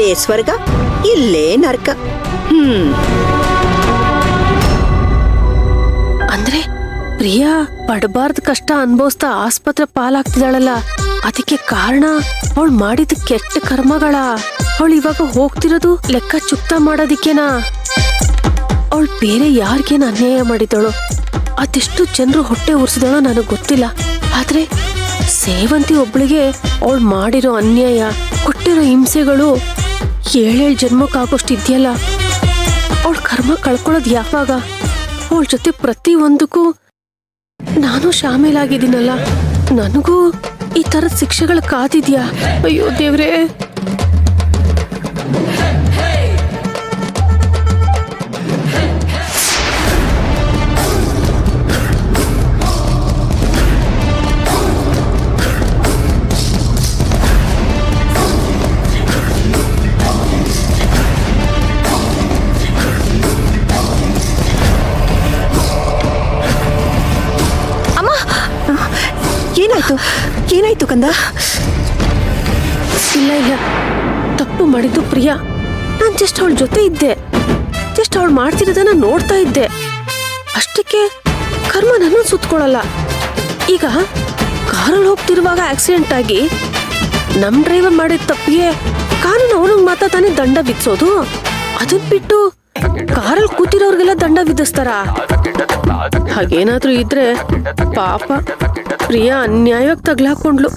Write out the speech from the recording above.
ಅಲ್ಲೇ ಸ್ವರ್ಗ, ಇಲ್ಲೇ ನರ್ಕ. ಅಂದ್ರೆ ಪ್ರಿಯಾ ಪಡಬಾರ್ದು ಕಷ್ಟ ಅನ್ಭವಿಸ್ತಾ ಆಸ್ಪತ್ರೆ ಪಾಲಾಗ್ತಿದ್ದಾಳಲ್ಲ, ಅದಕ್ಕೆ ಕಾರಣ ಅವಳು ಮಾಡಿದ ಕೆಟ್ಟ ಕರ್ಮಗಳ. ಅವಳು ಇವಾಗ ಹೋಗ್ತಿರೋದು ಲೆಕ್ಕ ಚುಕ್ತ ಮಾಡೋದಿಕ್ಕೇನಾ? ಅವಳು ಬೇರೆ ಯಾರಿಗೇನು ಅನ್ಯಾಯ ಮಾಡಿದಳು, ಅದೆಷ್ಟು ಜನರು ಹೊಟ್ಟೆ ಉರ್ಸಿದಳೋ ನನಗೆ ಗೊತ್ತಿಲ್ಲ. ಆದ್ರೆ ಸೇವಂತಿ ಒಬ್ಳಿಗೆ ಅವಳು ಮಾಡಿರೋ ಅನ್ಯಾಯ, ಕೊಟ್ಟಿರೋ ಹಿಂಸೆಗಳು 7 ಜನ್ಮಕ್ಕಾಗೋಷ್ಟು ಇದೆಯಲ್ಲ. ಅವಳ ಕರ್ಮ ಕಳ್ಕೊಳ್ಳೋದು ಯಾವಾಗ? ಅವಳ ಜೊತೆ ಪ್ರತಿ ಒಂದಕ್ಕೂ ನಾನು ಶಾಮೀಲಾಗಿದ್ದೀನಲ್ಲ, ನನಗೂ ಈ ತರದ ಶಿಕ್ಷೆಗಳು ಕಾದಿದ್ಯಾ? ಅಯ್ಯೋ ದೇವ್ರೇ. ಏನಾಯ್ತು ಕಂದ? ಇಲ್ಲ ಇಲ್ಲ, ತಪ್ಪು ಮಾಡಿದ್ದು ಪ್ರಿಯಾ. ನಾನು ಜಸ್ಟ್ ಅವಳ ಜೊತೆ ಇದ್ದೆ, ಜಸ್ಟ್ ಅವಳು ಮಾಡ್ತಿರೋದನ್ನ ನೋಡ್ತಾ ಇದ್ದೆ ಅಷ್ಟಕ್ಕೆ. ಕರ್ಮ ನನ್ನ ಸುತ್ಕೊಳ್ಳಲ್ಲ. ಈಗ ಕಾರಲ್ಲಿ ಹೋಗ್ತಿರುವಾಗ ಆಕ್ಸಿಡೆಂಟ್ ಆಗಿ ನಮ್ ಡ್ರೈವರ್ ಮಾಡಿದ ತಪ್ಪಿಗೆ ಕಾನೂನು ಅವನಿಗೆ ಮಾತ್ರ ತಾನೇ ದಂಡ ವಿಧಿಸೋದು. ಅದನ್ ಬಿಟ್ಟು ಕಾರಲ್ಲಿ ಕೂತಿರೋರ್ಗೆಲ್ಲ ದಂಡ ವಿಧಿಸ್ತಾರ? ಹಾಗೇನಾದ್ರೂ ಇದ್ರೆ ಪಾಪ ಪ್ರಿಯಾ ಅನ್ಯಾಯವಾಗಿ ತಗ್ಲಾಕೊಂಡ್ಲು.